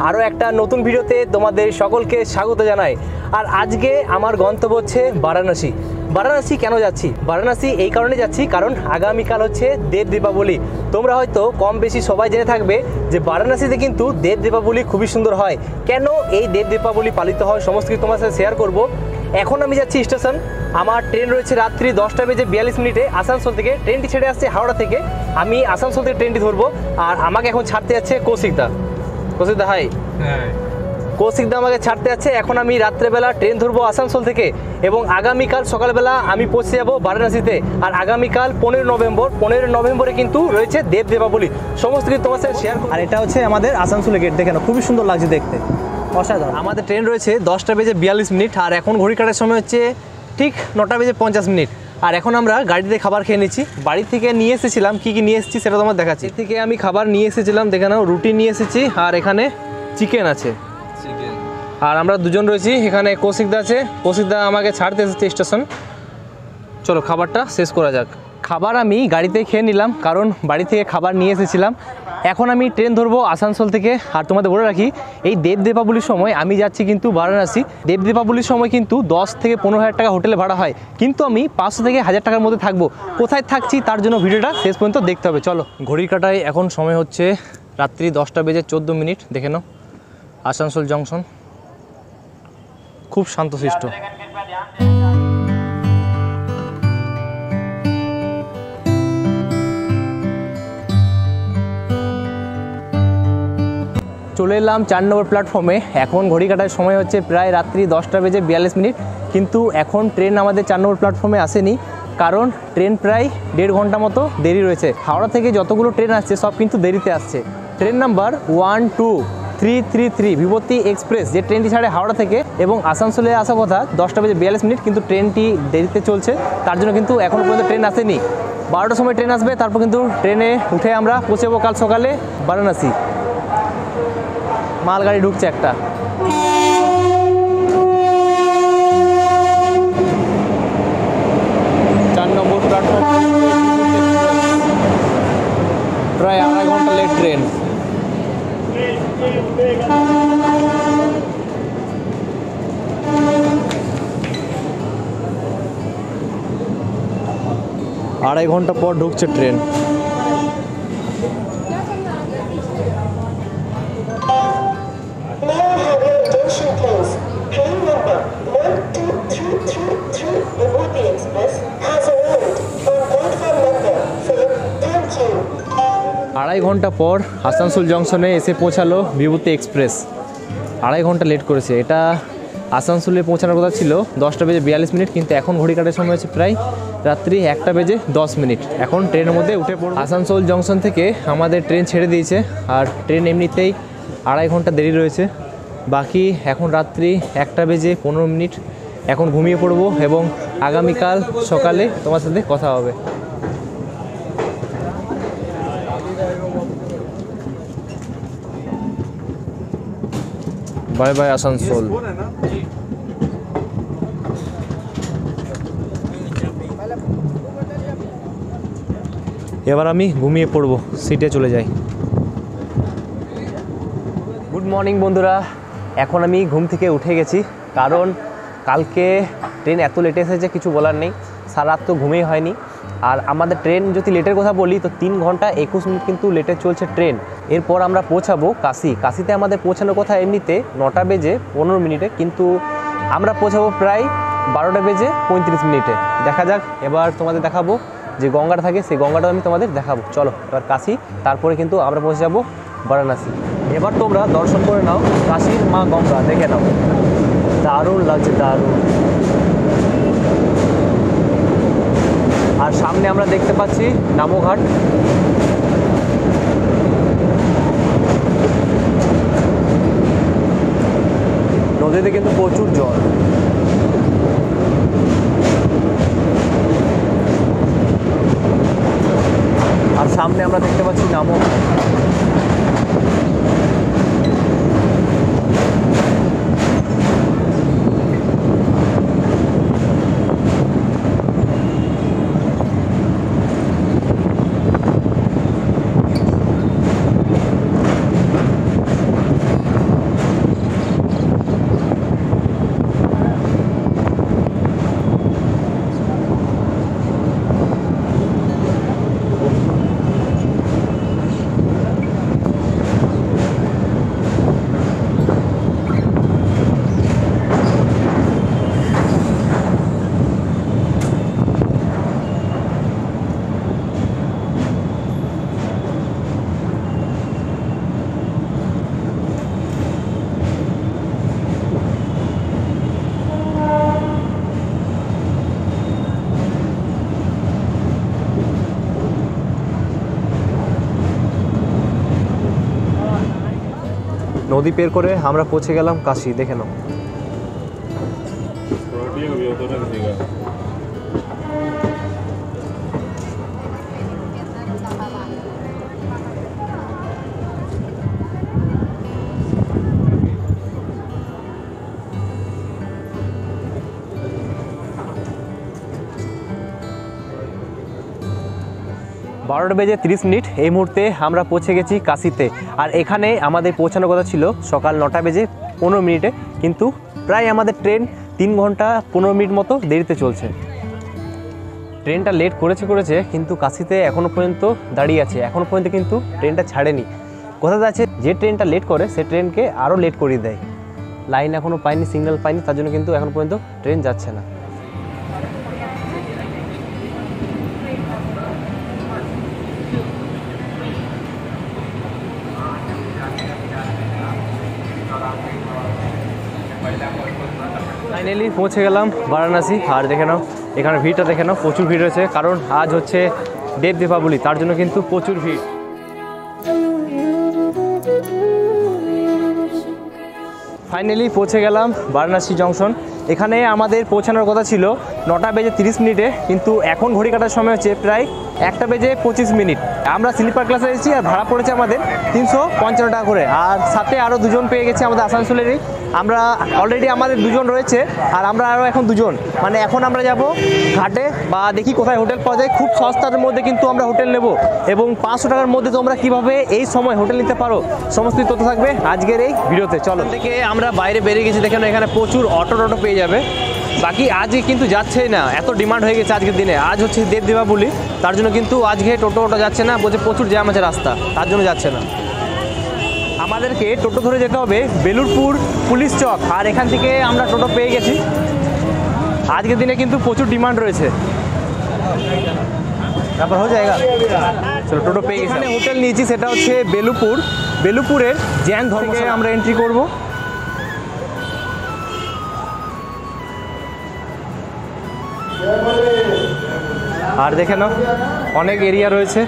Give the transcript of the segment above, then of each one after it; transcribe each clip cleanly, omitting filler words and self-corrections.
আরও একটা নতুন ভিডিওতে তোমাদের সকলকে স্বাগত জানাই। আর আজকে আমার গন্তব্য হচ্ছে বারাণসী। বারাণসী কেন যাচ্ছি? বারাণসী এই কারণে যাচ্ছি কারণ আগামীকাল হচ্ছে দেব দীপাবলি। তোমরা হয়তো কম বেশি সবাই জেনে থাকবে যে বারাণসীতে কিন্তু দেব দীপাবলি খুবই সুন্দর হয়। কেন এই দেব দীপাবলি পালিত হয় সমস্ত কিছু তোমার সাথে শেয়ার করব। এখন আমি যাচ্ছি স্টেশন। আমার ট্রেন রয়েছে রাত্রি 10:42 আসানসোল থেকে। ট্রেনটি ছেড়ে আসছে হাওড়া থেকে। আমি আসানসোল থেকে ট্রেনটি ধরবো আর আমাকে এখন ছাড়তে যাচ্ছে কৌশিকদা। কৌশিকদা হাই। কৌশিকদা আমাকে ছাড়তে যাচ্ছে। এখন আমি রাত্রেবেলা ট্রেন ধরবো আসানসোল থেকে এবং আগামীকাল সকালবেলা আমি পৌঁছে যাবো বারাণসীতে। আর আগামীকাল 15 নভেম্বরে কিন্তু রয়েছে দেব দীপাবলি। সমস্ত কিছু তোমার সাথে শেয়ার। আর এটা হচ্ছে আমাদের আসানসোলের গেট, দেখে না খুবই সুন্দর লাগছে দেখতে, অসাধারণ। আমাদের ট্রেন রয়েছে 10:42 আর এখন ঘড়ি কাটার সময় হচ্ছে ঠিক 9:50। আর এখন আমরা গাড়িতে খাবার খেয়ে নিচ্ছি। বাড়ি থেকে নিয়ে এসেছিলাম, কী কী নিয়ে এসেছি সেটা তোমার দেখাচ্ছি। থেকে আমি খাবার নিয়ে এসেছিলাম, দেখে নাও রুটি নিয়ে এসেছি আর এখানে চিকেন আছে। আর আমরা দুজন রয়েছি, এখানে কৌশিকদা আছে। কৌশিকদা আমাকে ছাড়তে এসেছে স্টেশন। চলো খাবারটা শেষ করা যাক। খাবার আমি গাড়িতে খেয়ে নিলাম কারণ বাড়ি থেকে খাবার নিয়ে এসেছিলাম। এখন আমি ট্রেন ধরবো আসানসোল থেকে। আর তোমাদের বলে রাখি, এই দেব দীপাবলির সময় আমি যাচ্ছি কিন্তু বারাণসী। দেব দীপাবলির সময় কিন্তু 10 থেকে 15 হাজার টাকা হোটেলে ভাড়া হয়, কিন্তু আমি 500 থেকে 1000 টাকার মধ্যে থাকবো। কোথায় থাকছি তার জন্য ভিডিওটা শেষ পর্যন্ত দেখতে হবে। চলো, ঘড়ির কাটায় এখন সময় হচ্ছে রাত্রি 10:14। দেখে নাও আসানসোল জংশন, খুব শান্তশিষ্ট। চলে এলাম 4 নম্বর প্ল্যাটফর্মে। এখন ঘড়ি কাটার সময় হচ্ছে প্রায় রাত্রি 10:42, কিন্তু এখন ট্রেন আমাদের 4 নম্বর প্ল্যাটফর্মে আসেনি কারণ ট্রেন প্রায় 1.5 ঘন্টা মতো দেরি রয়েছে। হাওড়া থেকে যতগুলো ট্রেন আসছে সব কিন্তু দেরিতে আসছে। ট্রেন নাম্বার 12333 বিভূতি এক্সপ্রেস, যে ট্রেনটি ছাড়ে হাওড়া থেকে এবং আসানসোলে আসা কথা 10:42, কিন্তু ট্রেনটি দেরিতে চলছে। তার জন্য কিন্তু এখনও পর্যন্ত ট্রেন আসেনি। 12টার সময় ট্রেন আসবে, তারপর কিন্তু ট্রেনে উঠে আমরা পৌঁছাবো কাল সকালে বারাণসী। মালগাড়ি ঢুকছে একটা। 4 নম্বর প্ল্যাটফর্ম, প্রায় 2.5 ঘন্টা লেট ট্রেন। আড়াই ঘন্টা পর ঢুকছে ট্রেন। আড়াই ঘন্টা পর আসানসোল জংশনে এসে পৌঁছালো বিভূতি এক্সপ্রেস। 2.5 ঘন্টা লেট করেছে। এটা আসানসোলে পৌঁছানোর কথা ছিল 10:42, কিন্তু এখন ঘড়ি কাটার সময় হচ্ছে প্রায় রাত্রি 1:10। এখন ট্রেনের মধ্যে উঠে পড়ব। আসানসোল জংশন থেকে আমাদের ট্রেন ছেড়ে দিয়েছে আর ট্রেন এমনিতেই 2.5 ঘন্টা দেরি রয়েছে। বাকি এখন রাত্রি 1:15। এখন ঘুমিয়ে পড়ব এবং আগামীকাল সকালে তোমার সাথে কথা হবে। Bye bye Asansol. এবার আমি ঘুমিয়ে পড়ব, সিটে চলে যাই। গুড মর্নিং বন্ধুরা, এখন আমি ঘুম থেকে উঠে গেছি কারণ কালকে ট্রেন এত লেটে এসেছে কিছু বলার নেই। সারা রাত তো ঘুমেই হয়নি। আর আমাদের ট্রেন যদি লেটের কথা বলি তো 3 ঘন্টা 21 মিনিট কিন্তু লেটে চলছে ট্রেন। এরপর আমরা পৌঁছাবো কাশি। কাশিতে আমাদের পৌঁছানোর কথা এমনিতে 9:15, কিন্তু আমরা পৌঁছাবো প্রায় 12:35। দেখা যাক। এবার তোমাদের দেখাবো যে গঙ্গাটা থাকে, সেই গঙ্গাটা আমি তোমাদের দেখাবো। চলো এবার কাশি, তারপরে কিন্তু আমরা পৌঁছে যাবো বারাণসী। এবার তোমরা দর্শন করে নাও কাশীর মা গঙ্গা, দেখে নাও, দারুণ লাগছে, দারুণ। আর সামনে আমরা দেখতে পাচ্ছি নামঘাট। নদীতে কিন্তু প্রচুর জল। আর সামনে আমরা দেখতে পাচ্ছি নামঘাট। নদী পের করে আমরা পৌঁছে গেলাম কাশি, দেখে নাও। বারোটা বেজে 30 মিনিট এই মুহূর্তে আমরা পৌঁছে গেছি কাশিতে। আর এখানে আমাদের পৌঁছানোর কথা ছিল সকাল 9টা বেজে 15 মিনিটে, কিন্তু প্রায় আমাদের ট্রেন 3 ঘন্টা 15 মিনিট মতো দেরিতে চলছে। ট্রেনটা লেট করেছে কিন্তু কাশিতে এখনও পর্যন্ত দাঁড়িয়ে আছে, এখনও পর্যন্ত কিন্তু ট্রেনটা ছাড়েনি। কথা আছে যে ট্রেনটা লেট করে সে ট্রেনকে আরও লেট করিয়ে দেয়। লাইন এখনও পায়নি, সিগন্যাল পায়নি, তার জন্য কিন্তু এখন পর্যন্ত ট্রেন যাচ্ছে না। ফাইনালি পৌঁছে গেলাম বারাণসী। আর দেখে নাও এখানে ভিড়টা দেখে নাও, প্রচুর ভিড় রয়েছে, কারণ আজ হচ্ছে দেব দীপাবলি, তার জন্য কিন্তু প্রচুর ভিড়। ফাইনালি পৌঁছে গেলাম বারাণসী জংশন। এখানে আমাদের পৌঁছানোর কথা ছিল 9টা বেজে 30 মিনিটে, কিন্তু এখন ঘড়ি কাটার সময় হচ্ছে প্রায় 1টা বেজে 25 মিনিট। আমরা স্লিপার ক্লাসে এসেছি আর ভাড়া পড়েছে আমাদের 355 টাকা করে, আর সাথে আরও দুজন পেয়ে গেছে আমাদের আসানসোলেরই। আমরা অলরেডি আমাদের দুজন রয়েছে আর আমরা আরও এখন দুজন, মানে এখন আমরা যাব ঘাটে বা দেখি কোথায় হোটেল পাওয়া যায়। খুব সস্তার মধ্যে কিন্তু আমরা হোটেল নেব, এবং 500 টাকার মধ্যে তোমরা কিভাবে এই সময় হোটেল নিতে পারো সমস্ত তথ্য থাকবে আজকের এই ভিডিওতে। চলো থেকে আমরা বাইরে বেরিয়ে গেছি, দেখেন এখানে প্রচুর অটো পেয়ে যাবে। বাকি আজকে কিন্তু যাচ্ছেই না, এত ডিমান্ড হয়ে গেছে আজকের দিনে। আজ হচ্ছে দেব দীপাবলি, তার জন্য কিন্তু আজকে টোটো যাচ্ছে না, বলছে প্রচুর জ্যাম আছে রাস্তা, তার জন্য যাচ্ছে না। আমাদেরকে টোটো ধরে যেতে হবে বেলুরপুর পুলিশ চক, আর এখান থেকে আমরা টোটো পেয়ে গেছি। আজকের দিনে কিন্তু প্রচুর ডিমান্ড রয়েছে, তারপর হয়ে যায়গা। চলো টোটো পেয়ে গেছি। এখানে হোটেল নিয়েছি, সেটা হচ্ছে বেলুপুরের জ্যান ধর্মে আমরা এন্ট্রি করব। আর দেখে নাও অনেক এরিয়া রয়েছে,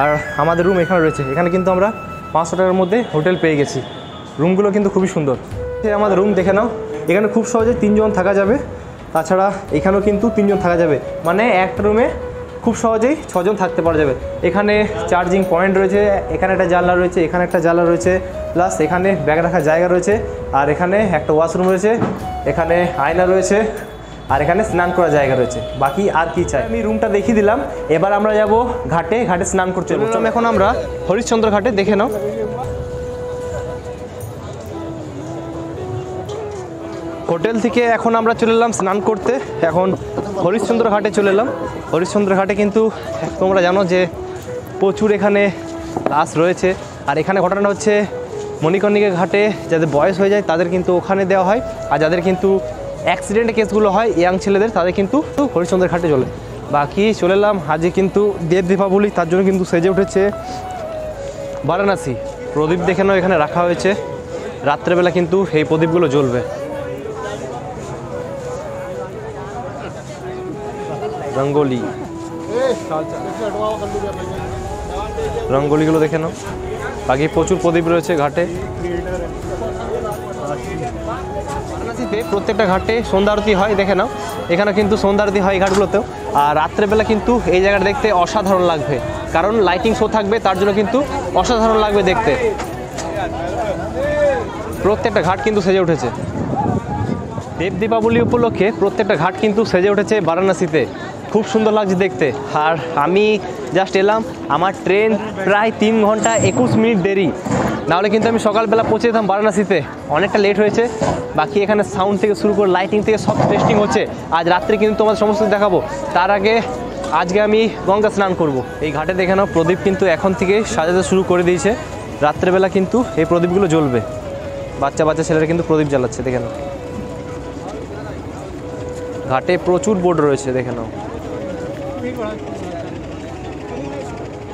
আর আমাদের রুম এখানে রয়েছে। এখানে কিন্তু আমরা 500 টাকার মধ্যে হোটেল পেয়ে গেছি। রুমগুলো কিন্তু খুবই সুন্দর। আমাদের রুম দেখে নাও, এখানে খুব সহজে 3 জন থাকা যাবে, তাছাড়া এখানেও কিন্তু 3 জন থাকা যাবে, মানে একটা রুমে খুব সহজেই 6 জন থাকতে পারা যাবে। এখানে চার্জিং পয়েন্ট রয়েছে, এখানে একটা জানলা রয়েছে, এখানে একটা জানলা রয়েছে, প্লাস এখানে ব্যাগ রাখার জায়গা রয়েছে, আর এখানে একটা ওয়াশরুম রয়েছে, এখানে আয়না রয়েছে, আর এখানে স্নান করার জায়গা রয়েছে। বাকি আর কি চাই, আমি রুমটা দেখিয়ে দিলাম। এবার আমরা যাব ঘাটে স্নান করতে। এখন আমরা হরিশ্চন্দ্র ঘাটে, দেখে নাও। হোটেল থেকে এখন আমরা চলে এলাম স্নান করতে, এখন হরিশ্চন্দ্র ঘাটে চলে এলাম। হরিশ্চন্দ্র ঘাটে কিন্তু তোমরা জানো যে প্রচুর এখানে লাশ রয়েছে। আর এখানে ঘটনাটা হচ্ছে মণিকর্ণিকা ঘাটে যাদের বয়স হয়ে যায় তাদের কিন্তু ওখানে দেওয়া হয়, আর যাদের কিন্তু অ্যাক্সিডেন্টের কেসগুলো হয় ইয়াং ছেলেদের, তাদের কিন্তু হরিশ্চন্দ্র ঘাটে চলে। বাকি চলে এলাম আজকে কিন্তু দেব দীপাবলি, তার জন্য কিন্তু সেজে উঠেছে বারাণসী। প্রদীপ দেখে নাও এখানে রাখা হয়েছে, রাত্রেবেলা কিন্তু এই প্রদীপগুলো জ্বলবে। রঙ্গোলিগুলো দেখে নাও। বাকি প্রচুর প্রদীপ রয়েছে ঘাটে। বারাণসীতে প্রত্যেকটা ঘাটে সন্ধ্যা আরতি হয়, দেখে নাও। এখানে কিন্তু সন্ধ্যা আরতি হয় এই ঘাটগুলোতেও। আর রাত্রেবেলা কিন্তু এই জায়গাটা দেখতে অসাধারণ লাগবে, কারণ লাইটিং শো থাকবে, তার জন্য কিন্তু অসাধারণ লাগবে দেখতে। প্রত্যেকটা ঘাট কিন্তু সেজে উঠেছে দেব দীপাবলি উপলক্ষে। প্রত্যেকটা ঘাট কিন্তু সেজে উঠেছে বারাণসীতে, খুব সুন্দর লাগছে দেখতে। আর আমি জাস্ট এলাম, আমার ট্রেন প্রায় 3 ঘন্টা 21 মিনিট দেরি, নাহলে কিন্তু আমি সকালবেলা পৌঁছে যেতাম বারাণসীতে। অনেকটা লেট হয়েছে। বাকি এখানে সাউন্ড থেকে শুরু করে লাইটিং থেকে সব টেস্টিং হচ্ছে। আজ রাত্রে কিন্তু তোমাদের সমস্ত দেখাবো। তার আগে আজকে আমি গঙ্গা স্নান করব। এই ঘাটে দেখে নাও প্রদীপ কিন্তু এখন থেকে সাজাতে শুরু করে দিয়েছে। রাত্রেবেলা কিন্তু এই প্রদীপগুলো জ্বলবে। বাচ্চা ছেলেরা কিন্তু প্রদীপ জ্বালাচ্ছে, দেখে নাও। ঘাটে প্রচুর বোর্ড রয়েছে, দেখে নাও।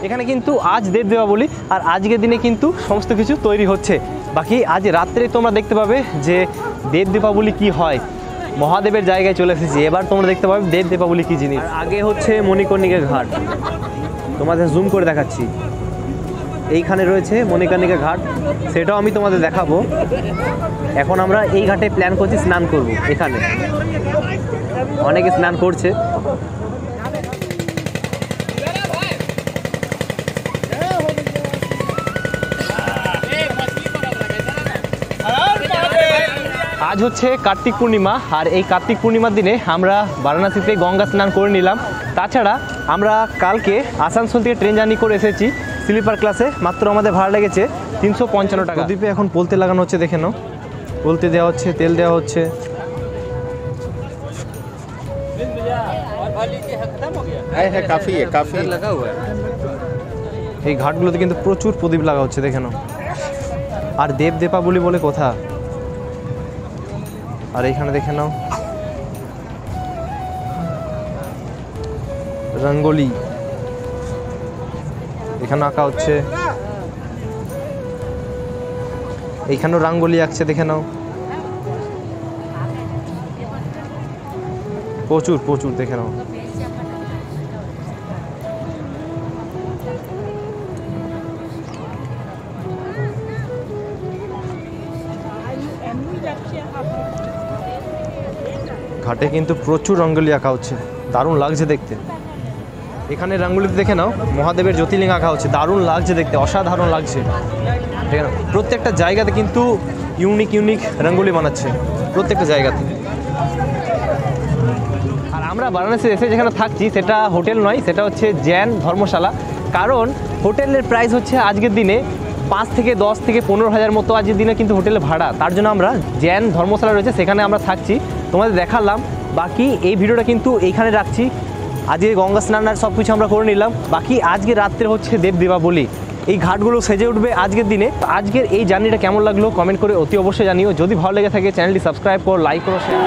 এখানে কিন্তু আজ দেব দীপাবলি, আর আজকের দিনে কিন্তু সমস্ত কিছু তৈরি হচ্ছে। বাকি আজ রাত্রে তোমরা দেখতে পাবে যে দেব দীপাবলি কি হয়। মহাদেবের জায়গায় চলে এসেছি, এবার তোমরা দেখতে পাবে দেব দীপাবলি কি জিনিস। আগে হচ্ছে মণিকর্ণিকা ঘাট, তোমাদের জুম করে দেখাচ্ছি। এইখানে রয়েছে মণিকর্ণিকা ঘাট, সেটাও আমি তোমাদের দেখাবো। এখন আমরা এই ঘাটে প্ল্যান করছি স্নান করব। এখানে অনেকে স্নান করছে। আজ হচ্ছে কার্তিক পূর্ণিমা, আর এই কার্তিক পূর্ণিমার দিনে আমরা বারাণসীতে গঙ্গা স্নান করে নিলাম। তাছাড়া আমরা কালকে আসানসোল থেকে ট্রেন জার্নি করে এসেছি স্লিপার ক্লাসে, মাত্র আমাদের ভাড়া লেগেছে 355 টাকা। প্রদীপে এখন পলতে লাগানো হচ্ছে, দেখে নাও, পলতে দেওয়া হচ্ছে, তেল দেওয়া হচ্ছে। এই ঘাটগুলোতে কিন্তু প্রচুর প্রদীপ লাগা হচ্ছে, দেখে নাও। আর দেব দীপাবলি বলে কথা। আর এইখানে দেখে নাও রঙ্গোলি, এখানে আঁকা হচ্ছে, এইখানেও রঙ্গোলি আঁকছে, দেখে নাও। প্রচুর প্রচুর, দেখে নাও। ঘাটে কিন্তু প্রচুর রঙ্গোলি আঁকা হচ্ছে, দারুণ লাগছে দেখতে। এখানে রঙ্গোলিতে দেখে নাও মহাদেবের জ্যোতির্লিঙ্গ আঁকা হচ্ছে, দারুণ লাগছে দেখতে, অসাধারণ লাগছে। দেখে নাও প্রত্যেকটা জায়গাতে কিন্তু ইউনিক ইউনিক রঙ্গোলি বানাচ্ছে, প্রত্যেকটা জায়গাতে। আর আমরা বারাণসী এসে যেখানে থাকছি সেটা হোটেল নয়, সেটা হচ্ছে জ্যান ধর্মশালা। কারণ হোটেলের প্রাইস হচ্ছে আজকের দিনে 5 থেকে 10 থেকে 15,000 মতো আজকের দিনে কিন্তু হোটেলে ভাড়া। তার জন্য আমরা জ্যান ধর্মশালা রয়েছে সেখানে আমরা থাকছি, তোমাদের দেখালাম। বাকি এই ভিডিওটা কিন্তু এইখানে রাখছি। আজকে গঙ্গা স্নান আর সব কিছু আমরা করে নিলাম। বাকি আজকে রাত্রে হচ্ছে দেব দীপাবলি, এই ঘাটগুলো সেজে উঠবে আজকের দিনে। আজকের এই জার্নিটা কেমন লাগলো কমেন্ট করে অতি অবশ্যই জানিও। যদি ভালো লেগে থাকে চ্যানেলটি সাবস্ক্রাইব করো, লাইক করো, শেয়ার।